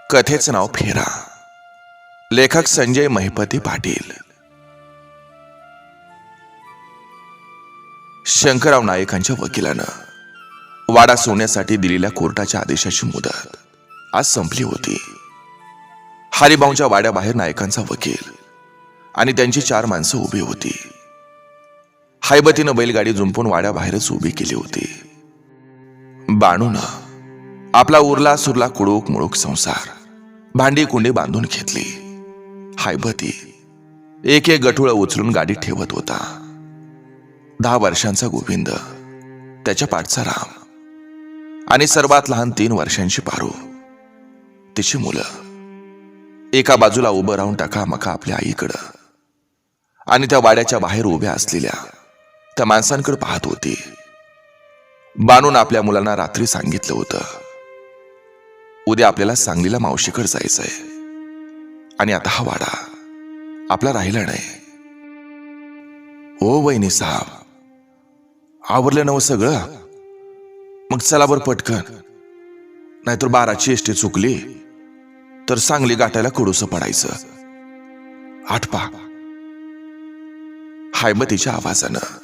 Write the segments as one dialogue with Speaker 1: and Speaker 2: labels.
Speaker 1: कथेचं नाव फेरा. लेखक संजय महिपती पाटील. शंकरराव नाईकांच्या वकिलानं वाडा सोडण्यासाठी दिलेल्या कोर्टाच्या आदेशाची मुदत आज संपली होती. हरिभाऊंच्या वाड्याबाहेर नाईकांचा वकील आणि त्यांची 4 माणसं उभी होती. हायबतीनं बैलगाडी जुंपून वाड्याबाहेरच उभी केली होती. बाणूनं आपला उरला सुरला कुडूक मुळूक संसार भांडी कुंडी बांधून घेतली. हायबती एक एक गठुळं उचलून गाडीत ठेवत होता. 10 वर्षांचा गोविंद, त्याच्या पाठचा राम आणि सर्वात लहान 3 वर्षांची पारू, तिची मुलं एका बाजूला उभं राहून टकामका आपल्या आईकडं आणि त्या वाड्याच्या बाहेर उभ्या असलेल्या त्या माणसांकडे पाहत होती. बाणून आपल्या मुलांना रात्री सांगितलं होतं, उद्या आपल्याला सांगलीला मावशीकडे जायचंय आणि आता हा वाडा आपला राहिला नाही. ओ वहिनी साहेब, आवरलं नवं सगळं? मग चला बरं पटकन, नाहीतर 12ची एसटी चुकली तर सांगली गाठायला कडूस पडायचं. आठपा. हायबतीच्या आवाजानं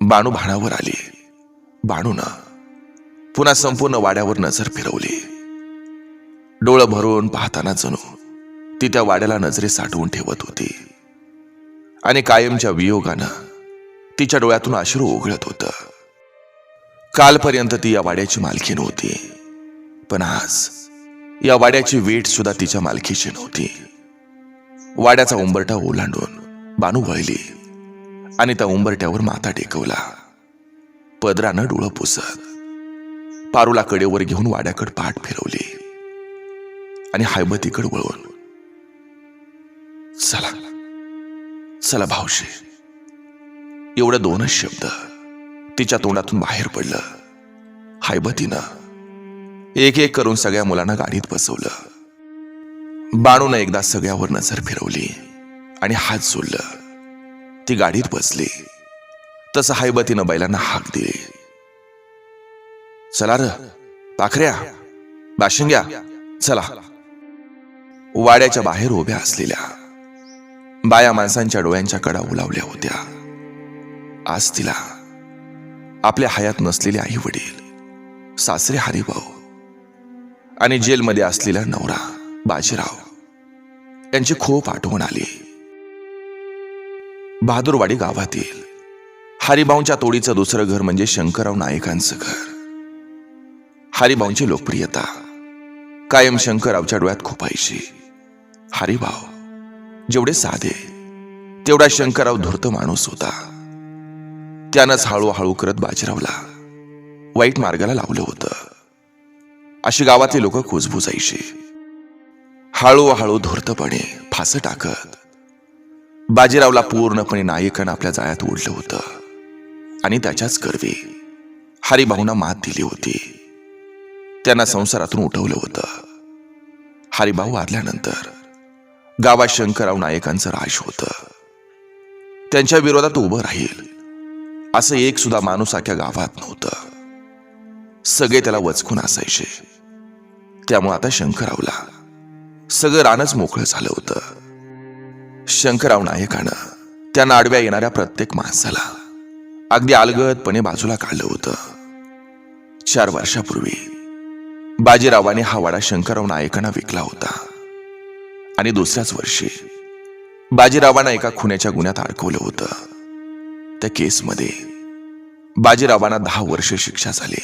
Speaker 1: बाणू भाणावर आली. बाणूनं पुन्हा संपूर्ण वाड्यावर नजर फिरवली. डोळं भरून पाहताना जणू ती त्या वाड्याला नजरे साठवून ठेवत होती आणि कायमच्या वियोगानं तिच्या डोळ्यातून अश्रू ओघळत होतं. कालपर्यंत ती या वाड्याची मालकी नव्हती, पण आज या वाड्याची वीट सुद्धा तिच्या मालकीची नव्हती. वाड्याचा उंबरठा ओलांडून बाणू वळली आणि त्या उंबरट्यावर माथा टेकवला. पदरानं डोळं पुसत पारूला कडेवर घेऊन वाड्याकडे पाठ फिरवली आणि हायबतीकडे वळून, चला चला भाऊशी, एवढं 2च शब्द तिच्या तोंडातून बाहेर पडलं. हायबतीनं एक एक करून सगळ्या मुलांना गाडीत बसवलं. बाणूनं एकदा सगळ्यावर नजर फिरवली आणि हात जोडलं. ती गाडीत बसली. तसं हायबतीनं बैलांना हाक दिली, चला र पाखऱ्या, बाशिंग्या, चला. वाड्याच्या बाहेर उभ्या असलेल्या बाया माणसांच्या डोळ्यांच्या कडा उलावल्या होत्या. आज तिला आपल्या हयात नसलेले आई वडील, सासरे हरिभाऊ आणि जेलमध्ये असलेला नवरा बाजीराव यांची खूप आठवण आली. बहादूरवाडी गावातील हरिभाऊंच्या तोडीचं दुसरं घर म्हणजे शंकरराव नाईकांचं घर. हरिभाऊंची लोकप्रियता कायम शंकररावच्या डोळ्यात खुपायची. हरिभाऊ जेवढे साधे तेवढा शंकरराव धूर्त माणूस होता. त्यानंच हळूहळू करत बाजीरावला वाईट मार्गाला लावलं होतं, अशी गावातली लोक कुजबुजायची. हळूहळू धूर्तपणे फास टाकत बाजीरावला पूर्णपणे नाईकानं आपल्या जाळ्यात ओढलं होतं आणि त्याच्याच गर्वी हरिभाऊंना मात दिली होती. त्यांना संसारातून उठवलं होतं. हरिभाऊ वारल्यानंतर गावात शंकरराव नाईकांचं राज होतं. त्यांच्या विरोधात उभं राहील असं एक सुद्धा माणूस अख्ख्या गावात नव्हतं. सगळे त्याला वचकून असायचे. त्यामुळे आता शंकररावला सगळं रानच मोकळं झालं होतं. शंकरराव नाईकानं त्यांना आडव्या येणाऱ्या प्रत्येक माणसाला अगदी अलगदपणे बाजूला काढलं होतं. 4 वर्षापूर्वी बाजीरावाने हा वाडा शंकरराव नाईकांना विकला होता आणि दुसऱ्याच वर्षी बाजीरावांना एका खुन्याच्या गुन्ह्यात अडकवलं होतं. त्या केसमध्ये बाजीरावांना 10 वर्ष शिक्षा झाली.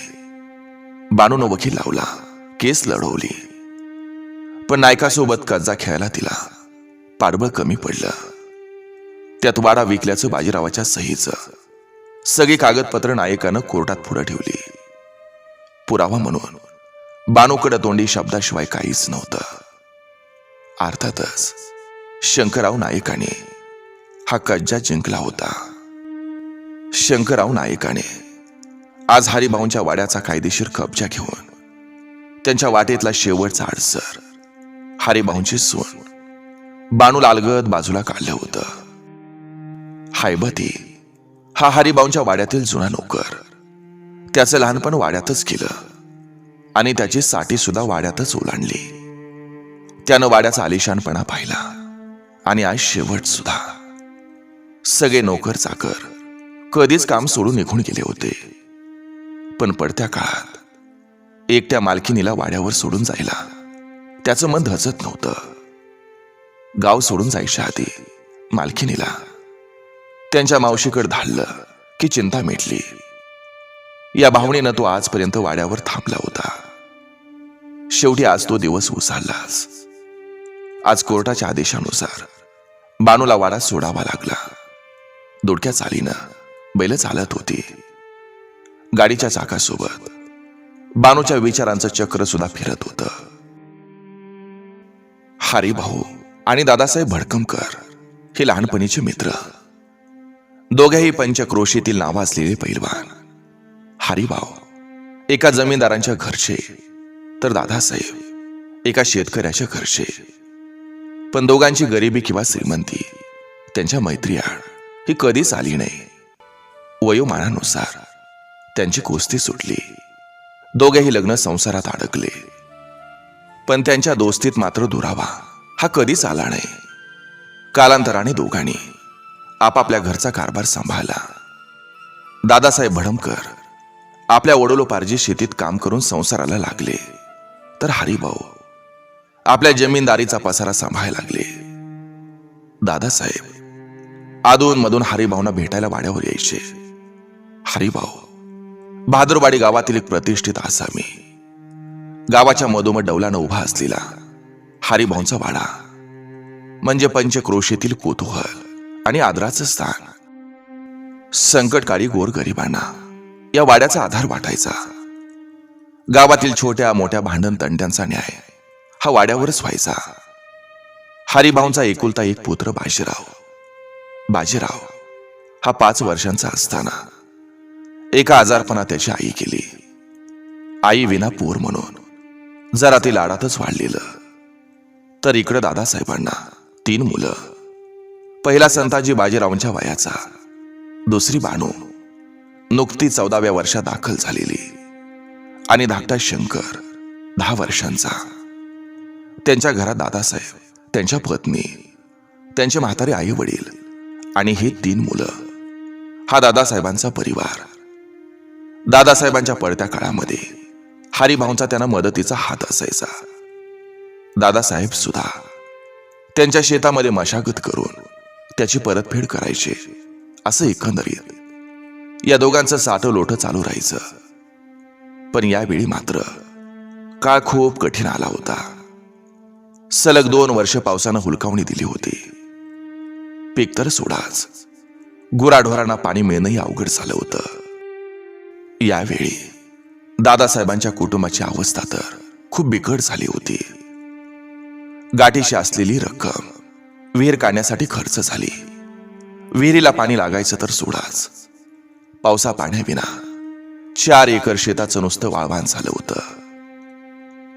Speaker 1: बाणूनं वकील लावला, केस लढवली, पण नायकासोबत कर्जा खेळायला तिला पाठबळ कमी पडलं. त्यात वाडा विकल्याचं बाजीरावाच्या सहीचं सगळी कागदपत्र नायकानं कोर्टात पुढे ठेवली. पुरावा म्हणून बाणूकडे तोंडी शब्दाशिवाय काहीच नव्हतं. अर्थातच शंकरराव नाईकाने हा कज्जा जिंकला होता. शंकरराव नाईकाने आज हरिभाऊंच्या वाड्याचा कायदेशीर कब्जा घेऊन त्यांच्या वाटेतला शेवटचा अडसर हरिभाऊंची सून बाणूला अलगद बाजूला काढलं होतं. हायबती हा हरिभाऊंच्या वाड्यातील जुना नोकर. त्याचं लहानपण वाड्यातच केलं आणि त्याची साठी सुद्धा वाड्यातच ओलांडली. त्यानं वाड्याचा आलिशानपणा पाहिला आणि आज शेवट सुद्धा. सगळे नोकर चाकर कधीच काम सोडून निघून गेले होते, पण पडत्या काळात एकट्या मालकिनीला वाड्यावर सोडून जायला त्याचं मन धचत नव्हतं. गाव सोडून जायच्या आधी मालकिनीला त्यांच्या मावशीकडे धाडलं की चिंता मिटली. या भावनेनं तो आजपर्यंत वाड्यावर थांबला होता. शेवटी आज तो दिवस उसाडलाच. आज कोर्टाच्या आदेशानुसार बानूला वाडा सोडावा लागला. दोडक्या चालीनं बैल चालत होती. गाडीच्या चाकासोबत बानूच्या विचारांचं चक्र सुद्धा फिरत होतं. हरिभाऊ आणि दादासाहेब भडकमकर हे लहानपणीचे मित्र. दोघेही पंचक्रोशीतील नावाजलेले पैलवान. हरिभाऊ एका जमीनदारांच्या घरचे तर दादासाहेब एका शेतकऱ्याच्या घरचे. पण दोघांची गरिबी किंवा श्रीमंती त्यांच्या मैत्रीआड ही कधीच आली नाही. वयोमानानुसार त्यांची कुस्ती सुटली. दोघेही लग्न संसारात अडकले, पण त्यांच्या दोस्तीत मात्र दुरावा हा कधीच आला नाही. कालांतराने दोघांनी आपापल्या घरचा कारभार सांभाळला. दादासाहेब भडमकर आपल्या वडोलोपार्जित शेतीत काम करून संसाराला लागले, तर हरिभाऊ आपल्या जमीनदारीचा पसारा सांभाळायला लागले. दादासाहेब अधूनमधून हरिभाऊंना भेटायला वाड्यावर यायचे. हरिभाऊ बहादूरवाडी गावातील एक प्रतिष्ठित आसामी. गावाच्या मधोमध डौलानं उभा असलेला हरिभाऊंचा वाडा म्हणजे पंचक्रोशीतील कुतूहल आणि आदराचं स्थान. संकटकाळी गोरगरिबांना या वाड्याचा आधार वाटायचा. गावातील छोट्या मोठ्या भांडण तंट्यांचा न्याय हा वाड्यावरच व्हायचा. हरिभाऊंचा एकुलता एक पुत्र बाजीराव हा 5 वर्षांचा असताना एका आजारपणात त्याची आई गेली. आई विना पोर म्हणून जरा ते लाडातच वाढलेलं. तर इकडं दादासाहेबांना 3 मुलं. पहिला संताजी बाजीरावांच्या वयाचा, दुसरी बानू नुकतीच 14व्या वर्षात दाखल झालेली, आणि धाकटा शंकर 10 वर्षांचा. त्यांच्या घरात दादासाहेब, त्यांच्या पत्नी, त्यांचे म्हातारे आई वडील आणि ही 3 मुलं हा दादासाहेबांचा परिवार. दादासाहेबांच्या पडत्या काळामध्ये हरिभाऊंचा त्यांना मदतीचा हात असायचा. दादासाहेब सुद्धा त्यांच्या शेतामध्ये मशागत करून त्याची परतफेड करायचे. असं एकंदरीत या दोघांचं साठं लोटं चालू राहायचं. पण यावेळी मात्र काळ खूप कठीण आला होता. सलग 2 वर्ष पावसानं हुलकावणी दिली होती. पीक तर सोडाच, गुराढोरांना पाणी मिळणंही अवघड झालं होतं. यावेळी दादासाहेबांच्या कुटुंबाची अवस्था तर खूप बिकट झाली होती. गाठीशी असलेली रक्कम विहीर काढण्यासाठी खर्च झाली. विहिरीला पाणी लागायचं तर सोडाच, पावसा पाण्याविना 4 एकर शेताचं नुसतं वाळवान झालं होतं.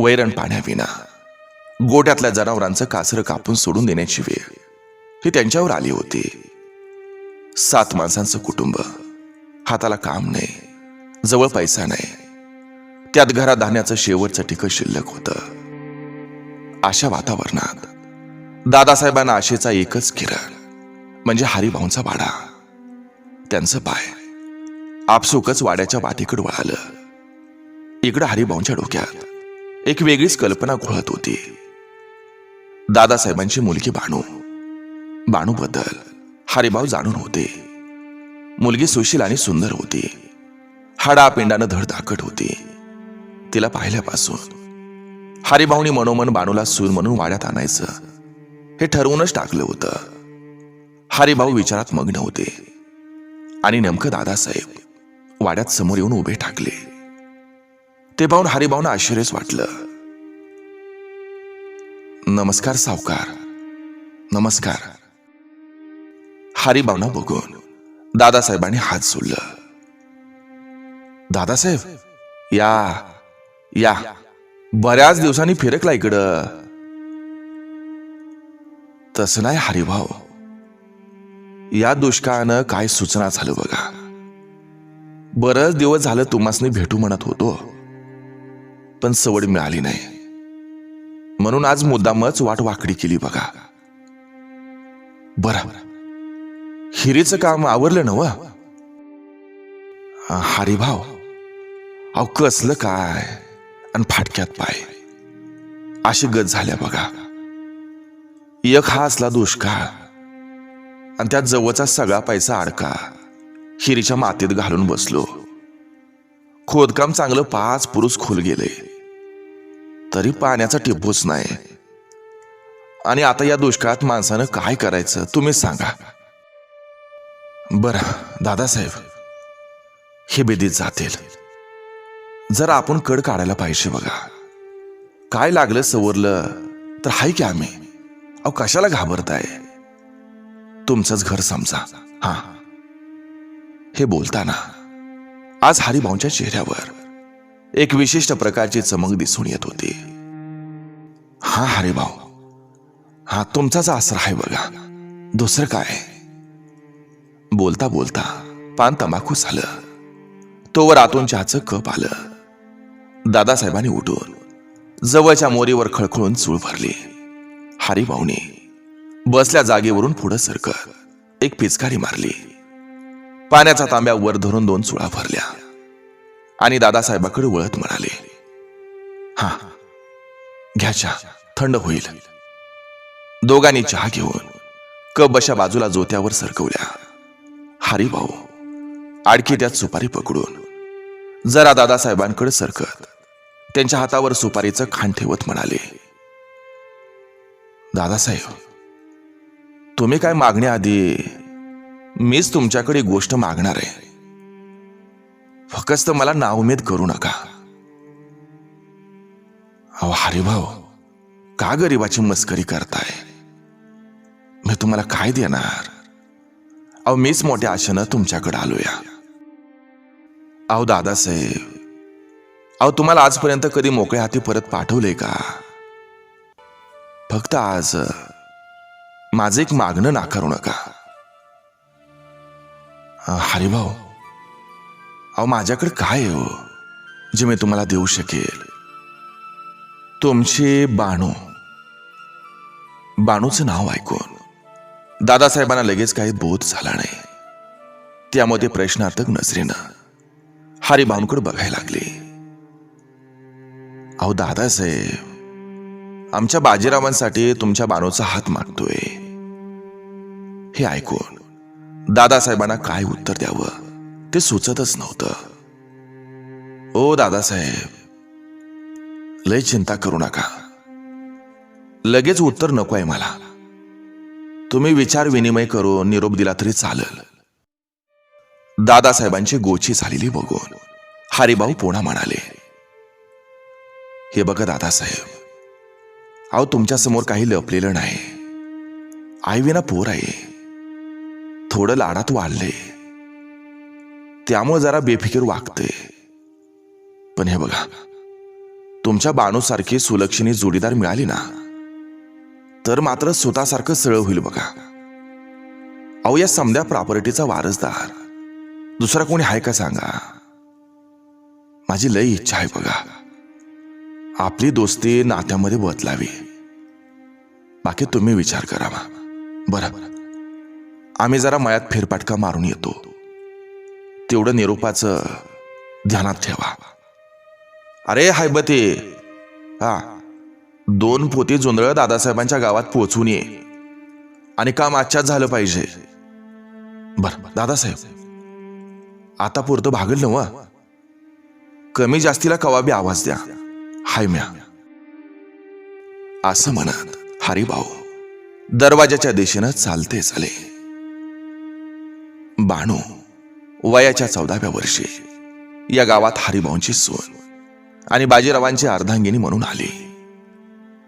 Speaker 1: वैरण पाण्याविना गोट्यातल्या जनावरांचं कासरं कापून सोडून देण्याची वेळ ही त्यांच्यावर आली होती. 7 माणसांचं कुटुंब, हाताला काम नाही, जवळ पैसा नाही, त्यात घरात धान्याचं शेवटचं ठिकं शिल्लक होतं. अशा वातावरणात दादासाहेबांना आशेचा एकच किरण म्हणजे हरिभाऊंचा वाडा. त्यांचं पाय आपसुकच वाड्याच्या वाटेकडे वळालं. इकडं हरिभाऊंच्या डोक्यात एक वेगळीच कल्पना घोळत होती. दादासाहेबांची मुलगी बाणूबद्दल हरिभाऊ जाणून होते. मुलगी सुशील आणि सुंदर होती. हाडापिंडानं धडधाकट होती. तिला पाहिल्यापासून हरिभाऊनी मनोमन बाणूला सून म्हणून वाड्यात आणायचं हे ठरवूनच टाकलं होतं. हरिभाऊ विचारात मग्न होते आणि नेमकं दादासाहेब वाड्यात समोर येऊन उभे ठाकले. ते पाहून हरिभाऊंना आश्चर्यच वाटलं. नमस्कार सावकार, नमस्कार. हरिभाऊंना बघून दादासाहेबांनी हात जोडलं. दादासाहेब या या, बऱ्याच दिवसांनी फिरकला इकडं. तसं नाही हरिभाऊ, या दुष्काळानं काय सूचना झालं बघा. बरंच दिवस झालं तुम्हासनी भेटू म्हणत होतो, पण सवड मिळाली नाही. म्हणून आज मुद्दामच वाट वाकडी केली बघा. बरं, हिरीचं काम आवरलं नव? हरिभाऊ, अहो कसलं काय आणि फाटक्यात पाय अशी गत झाल्या बघा. एक हा असला दुष्काळ आणि त्यात जवळचा सगळा पैसा अडका हिरीच्या मातीत घालून बसलो. खोदकाम चांगलं 5 पुरुष खोल गेले तरी पाण्याचा टिपूच नाही. आणि आता या दुष्काळात माणसानं काय करायचं तुम्ही सांगा. बरं दादासाहेब, हे बेदीत जातील. जर आपण कड काढायला पाहिजे बघा. काय लागलं सवरलं तर हाय की आम्ही. अहो कशाला घाबरताय? तुमचंच घर समजा. हा, हे बोलताना आज हरिभाऊंच्या चेहऱ्यावर एक विशिष्ट प्रकारची चमक दिसून येत होती. हा हरिभाऊ, हा तुमचाच आसरा आहे बघा, दुसरं काय. बोलता बोलता पान तंबाखू झालं तोवर आतून चहाचं कप आलं. दादासाहेबांनी उठून जवळच्या मोरीवर खळखळून चूळ भरली. हरिभाऊने बसल्या जागेवरून पुढं सरकत एक पिचकारी मारली. पाण्याचा तांब्या वर धरून 2 चुळा भरल्या आणि दादासाहेबाकडे वळत म्हणाले, हा घ्या चहा, थंड होईल. दोघांनी चहा घेऊन कप बशा बाजूला जोत्यावर सरकवल्या. हरिभाऊ आडकी त्यात सुपारी पकडून जरा दादासाहेबांकडे सरकत त्यांच्या हातावर सुपारीचं खांड ठेवत म्हणाले, दादासाहेब, तुम्ही काय मागण्याआधी मीच तुमच्याकडे गोष्ट मागणार आहे. फक्त मला नाउमेद करू नका. अहो हरिभाऊ, का गरीबाची मस्करी करताय? मी तुम्हाला काय देणार? अहो मीच मोठ्या आशेनं तुमच्याकडे आलोया. अहो दादासाहेब, अहो तुम्हाला आजपर्यंत कधी मोकळ्या हाती परत पाठवले का? फक्त आज माझं एक मागणं नाकारू नका. हरिभाऊ, अहो माझ्याकडे काय आहे हो जे मी तुम्हाला देऊ शकेल? तुमचे बाणूचं नाव ऐकून दादासाहेबांना लगेच काही बोध झाला नाही. त्यामध्ये प्रश्नार्थक नजरेनं हरिभाऊंकडे बघायला लागले. अहो दादासाहेब, आमच्या बाजीरावांसाठी तुमच्या बाणूचा हात मागतोय. हे ऐकून दादासाहेबांना काय उत्तर द्यावं ते सुचतच नव्हतं. ओ दादासाहेब, लय चिंता करू नका. लगेच उत्तर नको आहे मला. तुम्ही विचार विनिमय करून निरोप दिला तरी चालेल. दादासाहेबांची गोची झालेली बघून हरिभाऊ पुन्हा म्हणाले, हे बघा दादासाहेब, अहो तुमच्या समोर काही लपलेलं नाही. आईविना पोर आहे, थोडं लाडात वाढले, त्यामुळे जरा बेफिकीर वागते. पण हे बघा, तुमच्या बाणूसारखी सुलक्षणी जोडीदार मिळाली ना तर मात्र स्वतःसारखं सरळ होईल बघा. अहो या समध्या प्रॉपर्टीचा वारसदार दुसरा कोणी आहे का सांगा? माझी लई इच्छा आहे बघा, आपली दोस्ती नात्यामध्ये बदलावी. बाकी तुम्ही विचार करा. बरं, आम्ही जरा मळ्यात फेरफटका मारून येतो. तेवढं निरोपाचं ध्यानात ठेवा. अरे हैबते, हा 2 पोती जोंधळ दादासाहेबांच्या गावात पोहोचून ये आणि काम आजच्याच झालं पाहिजे. बरं दादासाहेब, आता पुरतं भागल नव. कमी जास्तीला कवाबी आवाज द्या. हाय म्या. असं म्हणत हरिभाऊ दरवाजाच्या दिशेनं चालते चाले. बाणू वयाच्या 14व्या वर्षी या गावात हरिभाऊंची सून आणि बाजीरावांची अर्धांगिनी म्हणून आली.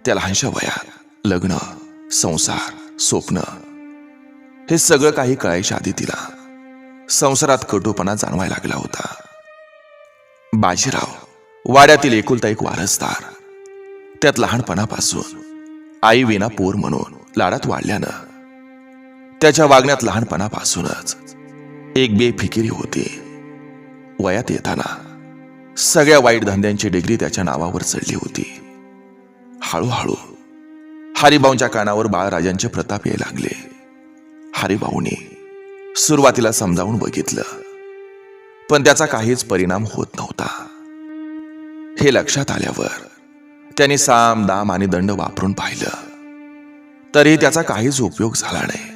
Speaker 1: त्या लहानशा वयात लग्न, संसार, स्वप्न हे सगळं काही कळायच्या आधी तिला संसारात कटुपणा जाणवायला लागला होता. बाजीराव वाड्यातील एकुलता एक वारसदार, त्यात लहानपणापासून आई विना पोर म्हणून लाडात वाढल्यानं त्याच्या वागण्यात लहानपणापासूनच एक बेफिकिरी होती. वयात येताना सगळ्या वाईट धंद्यांची डिग्री त्याच्या नावावर चढली होती. हळूहळू हरिभाऊंच्या कानावर बाळराजांचे प्रताप यायला लागले. हरिभाऊने सुरुवातीला समजावून बघितलं, पण त्याचा काहीच परिणाम होत नव्हता. हे लक्षात आल्यावर त्यांनी साम दाम आणि दंड वापरून पाहिलं, तरी त्याचा काहीच उपयोग झाला नाही.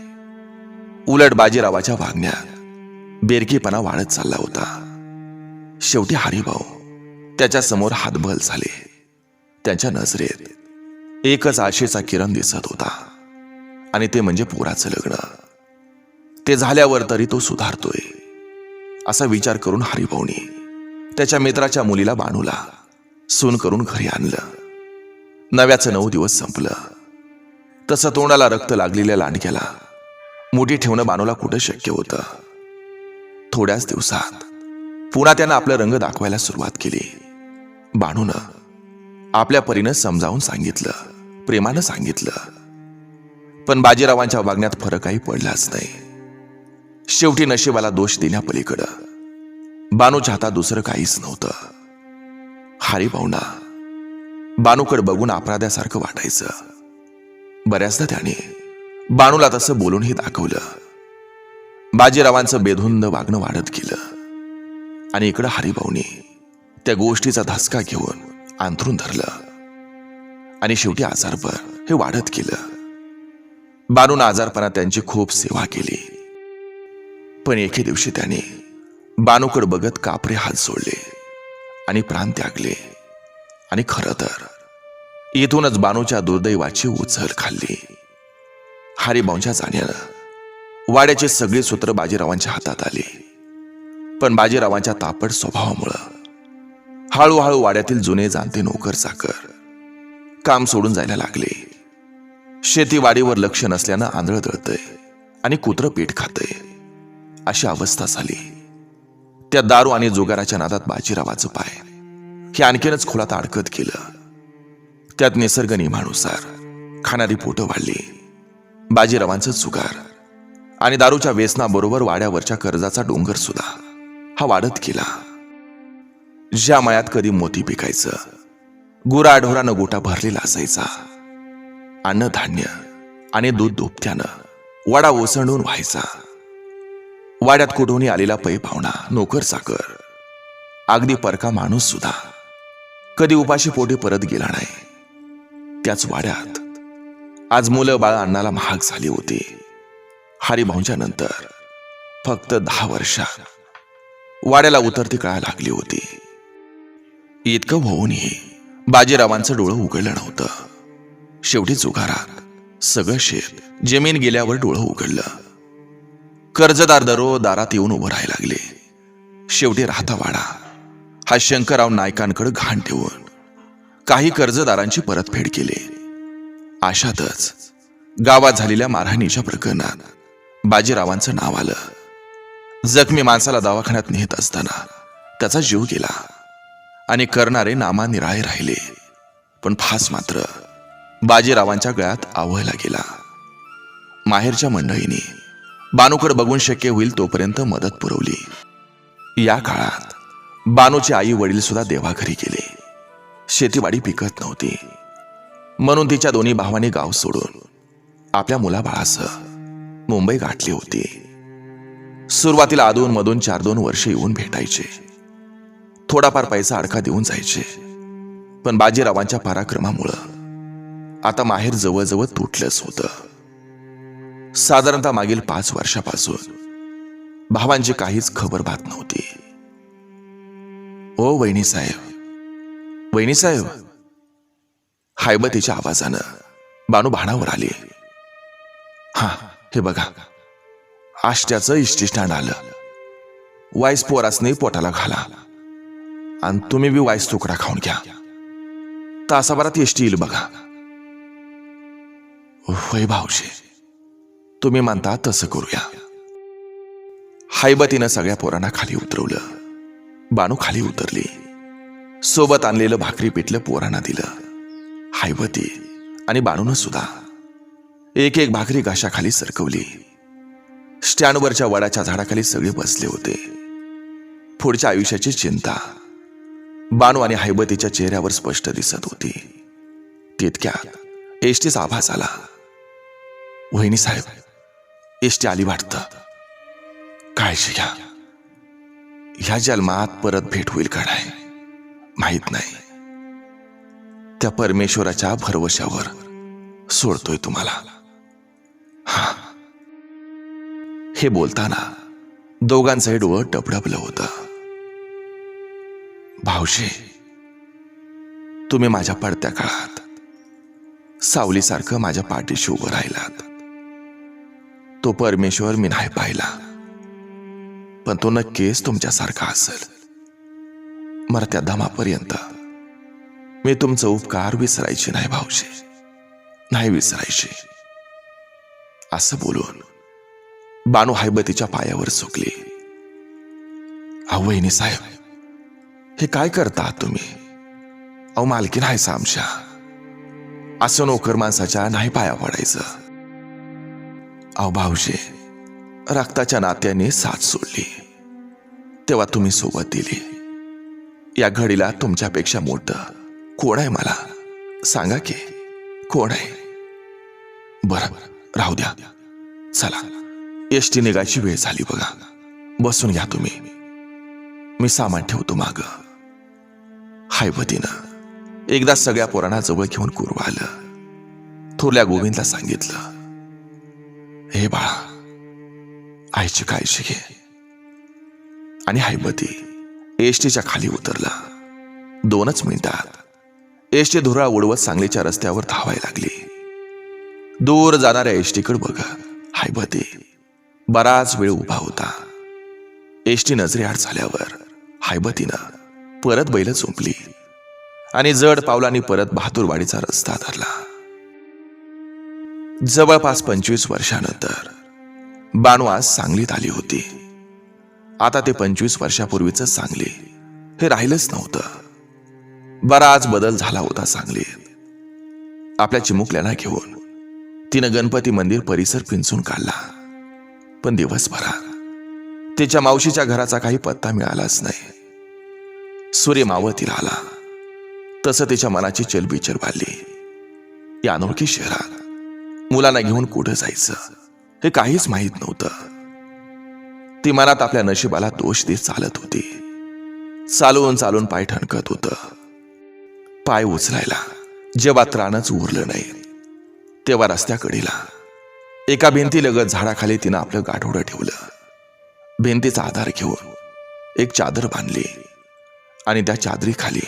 Speaker 1: उलट बाजीरावाच्या वागण्यात बेरकीपणा वाढत चालला होता. शेवटी हरिभाऊ त्याच्या समोर हातबल झाले. त्यांच्या नजरेत एकच आशेचा किरण दिसत होता, आणि ते म्हणजे पोराचं लग्न. ते झाल्यावर तरी तो सुधारतोय असा विचार करून हरिभाऊने त्याच्या मित्राच्या मुलीला बानूला सून करून घरी आणलं. नव्याचं 9 दिवस संपलं. तसं तोंडाला रक्त लागलेल्या लांडग्याला मुठी ठेवणं बानूला कुठं शक्य होतं. थोड्याच दिवसात पुन्हा त्यानं आपला रंग दाखवायला सुरुवात केली. बानूनं आपल्या परीनं समजावून सांगितलं, प्रेमानं सांगितलं, पण बाजीरावांच्या वागण्यात फरकही पडलाच नाही. शेवटी नशिबाला दोष देण्यापलीकडं बानूच्या हातात दुसरं काहीच नव्हतं. हरिभाऊंना बानूकडे बघून अपराध्यासारखं वाटायचं. बऱ्याचदा त्याने बानूला तसं बोलूनही दाखवलं. बाजीरावांचं बेधुंद वागणं वाढत गेलं, आणि इकडं हरिभाऊने त्या गोष्टीचा धसका घेऊन अंथरून धरलं, आणि शेवटी आजारपण हे वाढत गेलं. बानूनं आजारपणात त्यांची खूप सेवा केली, पण एके दिवशी त्याने बानूकडे बघत कापरे हात सोडले आणि प्राण त्यागले. आणि खरं तर इथूनच बानूच्या दुर्दैवाची उचल खाल्ली. हरिभाऊंच्या जाण्यानं वाड्याचे सगळे सूत्र बाजीरावांच्या हातात आले, पण बाजीरावांच्या तापट स्वभावामुळं हळूहळू वाड्यातील जुने जाणते नोकर चाकर काम सोडून जायला लागले. शेतीवाडीवर लक्ष नसल्यानं आंधळ दळतय आणि कुत्रं पीठ खातय अशी अवस्था झाली. त्या दारू आणि जुगाराच्या नादात बाजीरावाचं पाय हे आणखीनच खोलात अडकत गेलं. त्यात निसर्ग नियमानुसार खाणारी पोटं वाढली. बाजीरावांचं जुगार आणि दारूच्या व्यसनाबरोबर वाड्यावरच्या कर्जाचा डोंगर सुद्धा हा वाढत गेला. ज्या मळ्यात कधी मोती पिकायचं, गुराढोरानं गोटा भरलेला असायचा, अन्नधान्य आणि दूध दुभत्यानं वाडा ओसंडून व्हायचा. वाड्यात कुठूनही आलेला पै पाहुणा, नोकर चाकर, अगदी परका माणूस सुद्धा कधी उपाशी पोटी परत गेला नाही. त्याच वाड्यात आज मुलं बाळ अन्नाला महाग झाली होती. हरिभाऊंच्या नंतर फक्त 10 वर्षात वाड्याला उतरती कळा लागली होती. इतकं होऊनही बाजीरावांचं डोळं उघडलं नव्हतं. शेवटी जुगारात सगळं शेत जमीन गेल्यावर डोळं उघडलं. कर्जदार दारात येऊन उभं राहायला लागले. शेवटी राहता वाडा हा शंकरराव नायकांकडे घाण ठेवून काही कर्जदारांची परतफेड केली. अशातच गावात झालेल्या मारहाणीच्या प्रकरणात बाजीरावांचं नाव आलं. जखमी माणसाला दवाखान्यात नेत असताना त्याचा जीव गेला, आणि करणारे नामानिराळे राहिले, पण फास मात्र बाजीरावांच्या गळ्यात आवळला गेला. माहेरच्या मंडळींनी बानूकडे बघून शक्य होईल तोपर्यंत मदत पुरवली. या काळात बानूचे आई वडील सुद्धा देवाघरी गेले. शेतीवाडी पिकत नव्हती, म्हणून तिच्या दोन्ही भावांनी गाव सोडून आपल्या मुलाबाळासह मुंबई गाठली होती. सुरुवातीला अधून मधून 4-2 वर्ष येऊन भेटायचे, थोडाफार पैसा अडका देऊन जायचे. पण बाजीरावांच्या पराक्रमामुळं आता माहेर जवळजवळ तुटलंच होतं. साधारणतः मागील 5 वर्षापासून भावांची काहीच खबर बात नव्हती. ओ वहिनी साहेब, वहिनी साहेब, हायबतीच्या आवाजानं बानू भाणावर आली. हा, हे बघा, आष्ट्याचं इष्टी स्टँड आलं. वाईस पोरासने पोटाला घाला, आणि तुम्ही बी वाईस तुकडा खाऊन घ्या. तासाभरात इष्टी येईल बघा. वै भाऊजी, तुम्ही म्हणता तसं करूया. हायबतीनं सगळ्या पोरांना खाली उतरवलं. बानू खाली उतरली. सोबत आणलेलं भाकरी पिठलं पोरांना दिलं. हायबती आणि बानूनं सुद्धा एक एक भाकरी घाशाखाली सरकवली. स्टँडवरच्या वडाच्या झाडाखाली सगळे बसले होते. पुढच्या आयुष्याची चिंता बानू आणि हायबतीच्या चेहऱ्यावर स्पष्ट दिसत होती. तितक्यात एसटीचा आभास आला. वहिनी साहेब, एसटी आली वाटतं. काळजी घ्या. ह्या जन्मात परत भेट होईल का नाही माहित नाही. त्या परमेश्वराच्या भरवशावर सोडतोय तुम्हाला. हा. हे बोलताना दोघांचंही डोळं टपडपलं होतं. भाऊजी, तुम्ही माझ्या पडत्या काळात सावलीसारखं माझ्या पाठीशी उभं राहिलात. तो परमेश्वर मी नाही पाहिला, पण तो नक्कीच तुमच्यासारखा असेल. मरत्या दमापर्यंत मी तुमचं उपकार विसरायची नाही भाऊजी, नाही विसरायची. असं बोलून बानू हैबतीच्या पायावर झुकली. अहो वहिनी साहेब, हे काय करता तुम्ही? अहो मालकीन आहे आमच्या, असं नोकर माणसाच्या नाही पाया पडायचं. अहो भाऊजी, रक्ताच्या नात्याने साथ सोडली तेव्हा तुम्ही सोबत दिली. या घडीला तुमच्यापेक्षा मोठं कोण आहे मला सांगा की, कोण आहे? बरं राहू द्या. चला, एसटी निघायची वेळ झाली बघा. बसून घ्या तुम्ही, मी सामान ठेवतो माग. हैबतीनं एकदा सगळ्या पोरांना जवळ घेऊन कुरवा आलं. थोरल्या गोविंदला सांगितलं, हे बाळा, आईची काळजी घे. आणि हैबती एसटीच्या खाली उतरला. 2च मिनिटात एसटी धुरा उडवत सांगलीच्या रस्त्यावर धावायला लागली. दूर जाणाऱ्या एसटीकडे बघत हैबती बराच वेळ उभा होता. एसटी नजरेआड झाल्यावर हैबतीनं परत बैल झोपली आणि जड पावलांनी परत बहादूरवाडीचा रस्ता धरला. जवळपास 25 वर्षानंतर बानू आज सांगलीत आली होती. आता ते 25 वर्षापूर्वीच सांगली हे राहिलंच नव्हतं. बराच बदल झाला होता सांगलीत. आपल्या चिमुकल्यांना घेऊन तिनं गणपती मंदिर परिसर पिंचून काढला, पण दिवसभरात तिच्या मावशीच्या घराचा काही पत्ता मिळालाच नाही. सूर्य मावळतीला आला तसं तिच्या मनाची चलबिचल वाढली. या अनोळखी शहरात मुलांना घेऊन कुठं जायचं हे काहीच माहीत नव्हतं. ती मनात आपल्या नशिबाला दोष देत चालत होती. चालून चालून पाय ठणकत होतं. पाय उचलायला जेव्हा त्राणच उरलं नाही तेव्हा रस्त्याकडेला एका भिंतीलगत झाडाखाली तिनं आपलं गाठोडं ठेवलं. भिंतीचा आधार घेऊन एक चादर बांधली आणि त्या चादरीखाली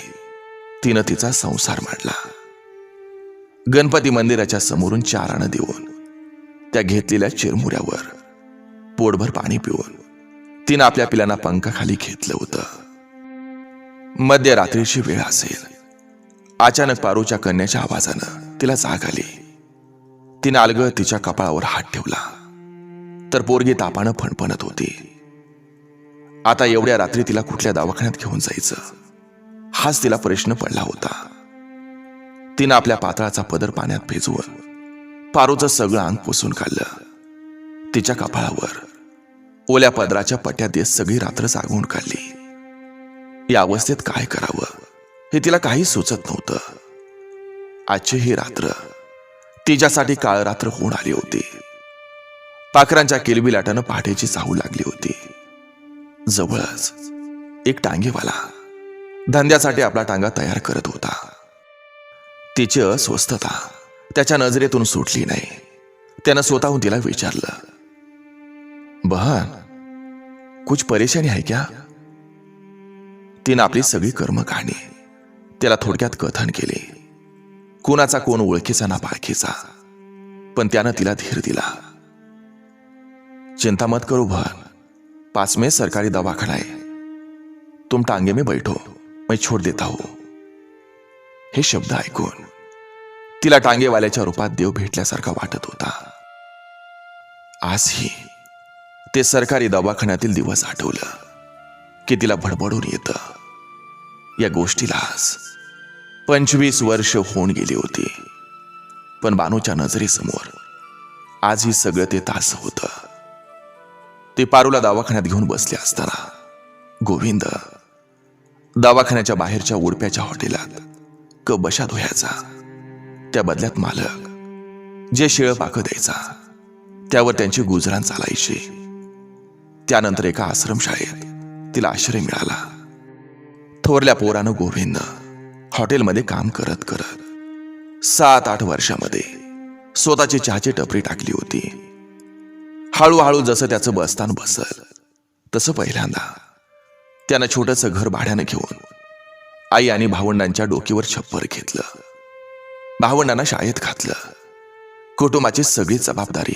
Speaker 1: तिनं तिचा संसार मांडला. गणपती मंदिराच्या समोरून 4 आणं देऊन त्या घेतलेल्या चिरमुऱ्यावर पोटभर पाणी पिऊन तिनं आपल्या पिलांना पंखाखाली घेतलं होतं. मध्यरात्रीची वेळ असेल. अचानक पारूच्या कन्याच्या आवाजानं तिला जाग आली. तिनं अलगद तिच्या कपाळावर हात ठेवला तर पोरगी तापानं फणफणत होती. आता एवढ्या रात्री तिला कुठल्या दवाखान्यात घेऊन जायचं हाच तिला प्रश्न पडला होता. तिनं आपल्या पातळाचा पदर पाण्यात भिजवून पारूचं सगळं अंग पुसून काढलं. तिच्या कपाळावर ओल्या पदराच्या पट्ट्या देत सगळी रात्र जागवून काढली. या अवस्थेत काय करावं हे तिला काही सुचत नव्हतं. आजची ही रात्र तिच्यासाठी काळ रात्र होऊन आली होती. पाखरांच्या किलबिलाटानं पहाटेची चाहू लागली होती. जवळच एक टांगेवाला धंद्यासाठी आपला टांगा तयार करत होता. तिची अस्वस्थता त्याच्या नजरेतून सुटली नाही. त्यानं स्वतःहून तिला विचारलं, बहन कुछ परेशानी आहे क्या? तिनं आपली सगळी कर्म कहाणी त्याला थोडक्यात कथन केले. कुणाचा कोण ओळखीचा ना पाळखीचा, पण त्यानं तिला धीर दिला. चिंता मत करो बहन, पास में सरकारी दवाखाना है, तुम टांगे में बैठो, मैं छोड़ देता हूं. हे शब्द ऐकून तिला टांगेवाल्याच्या रूपात देव भेटल्यासारखा वाटत होता. आजही ते सरकारी दवाखान्यातील दिवस आठवलं की तिला भडबडून येतं. या गोष्टीला आज 25 वर्ष होऊन गेली होती, पण बानूच्या नजरेसमोर आजही सगळं ते तास होतं. ते पारूला दवाखान्यात घेऊन बसले असताना गोविंद दवाखान्याच्या बाहेरच्या उडप्याच्या हॉटेलात कप बशा धुयाचा. त्या बदल्यात मालक जे शिळं पाकं द्यायचा त्यावर त्यांची गुजराण चालायची. त्यानंतर एका आश्रमशाळेत तिला आश्रय मिळाला. थोरल्या पोरानं गोविंदनं हॉटेलमध्ये काम करत करत 7-8 वर्षामध्ये स्वतःची चहाची टपरी टाकली होती. हळूहळू जसं त्याचं बस्तान बसल तसं पहिल्यांदा त्यानं छोटंसं घर भाड्यानं घेऊन आई आणि भावंडांच्या डोकीवर छप्पर घेतलं. भावंडांना शाळेत घातलं. कुटुंबाची सगळी जबाबदारी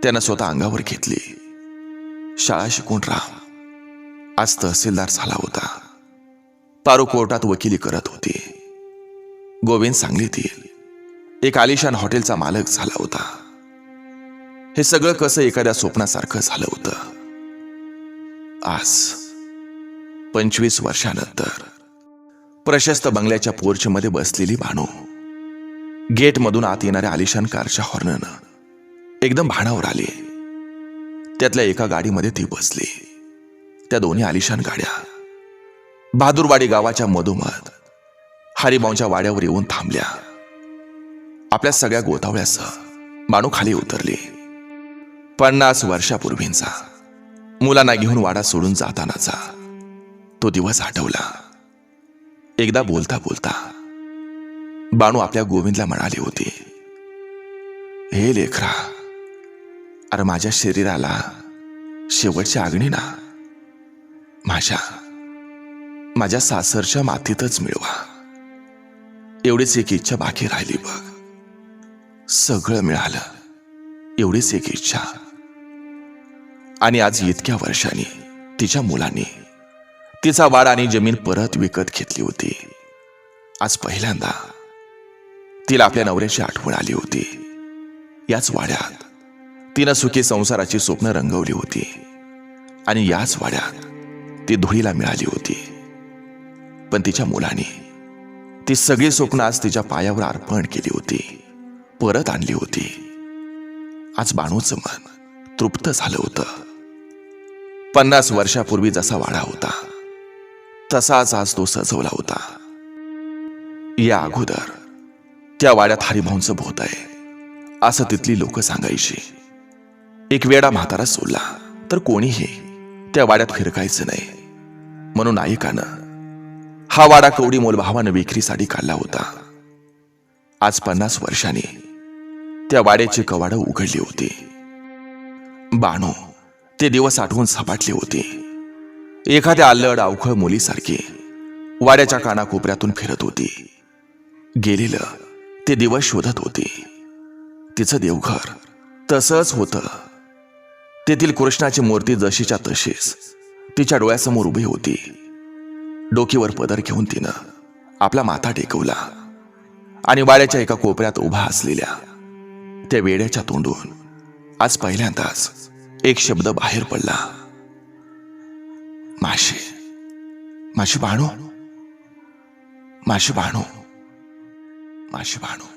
Speaker 1: त्यानं स्वतः अंगावर घेतली. शाळा शिकून राम आज तहसीलदार झाला होता. पारू कोर्टात वकिली करत होती. गोविंद सांगलीतील एक आलिशान हॉटेलचा मालक झाला होता. हे सगळं कसं एखाद्या स्वप्नासारखं झालं होतं. आज 25 वर्षानंतर प्रशस्त बंगल्याच्या पोर्चमध्ये बसलेली बानू गेटमधून आत येणाऱ्या आलिशान कारच्या हॉर्ननं एकदम भानावर आली. त्यातल्या एका गाडीमध्ये ती बसली. त्या दोन्ही आलिशान गाड्या बहादूरवाडी गावाच्या मधोमध हरिभाऊंच्या वाड्यावर येऊन थांबल्या. आपल्या सगळ्या गोतावळ्यासह बानू खाली उतरली. 50 वर्षापूर्वींचा मुलांना घेऊन वाडा सोडून जातानाचा तो दिवस आठवला. एकदा बोलता बोलता बानू आपल्या गोविंदला म्हणाली होती, हे लेकरा, अरे माझ्या शरीराला शेवटच्या आगणी ना माझ्या सासरच्या मातीतच मिळवा. एवढीच एक इच्छा बाकी राहिली बघ. सगळं मिळालं. एवढीच एक इच्छा. आणि आज इतक्या वर्षांनी तिच्या मुलांनी तिचा वाडा आणि जमीन परत विकत घेतली होती. आज पहिल्यांदा तिला आपल्या नवऱ्याची आठवण आली होती. याच वाड्यात तिनं सुखी संसाराची स्वप्न रंगवली होती आणि याच वाड्यात ती धुळीला मिळाली होती. पण तिच्या मुलांनी ती सगळी स्वप्न आज तिच्या पायावर अर्पण केली होती, परत आणली होती. आज बाणूचं मन तृप्त झालं होतं. 50 वर्षापूर्वी जसा वाडा होता तसाच आज तो सजवला होता. या अगोदर त्या वाड्यात हरिभाऊंचं भूत आहे असं तिथली लोक सांगायची. एक वेडा म्हातारा सोडला तर कोणीही त्या वाड्यात फिरकायचं नाही म्हणून नायकानं हा वाडा कवडी मोलभावानं विक्रीसाठी काढला होता. आज 50 वर्षांनी त्या वाड्याची कवाडं उघडली होती. बाणू ते दिवस आठवून सपाटली होती. एखाद्या अल्लड अवखळ मुलीसारखी वाड्याच्या कानाकोपऱ्यातून फिरत होती. गेलेलं ते दिवस शोधत होती. तिचं देवघर तसंच होतं. तेथील कृष्णाची मूर्ती जशीच्या तशीच तिच्या डोळ्यासमोर उभी होती. डोकीवर पदर घेऊन तिनं आपला माथा टेकवला आणि वाड्याच्या एका कोपऱ्यात उभा असलेल्या त्या वेड्याच्या तोंडून आज पहिल्यांदाच एक शब्द बाहेर पडला, माझी बाणू, माझी बाणू, माझी बाणू.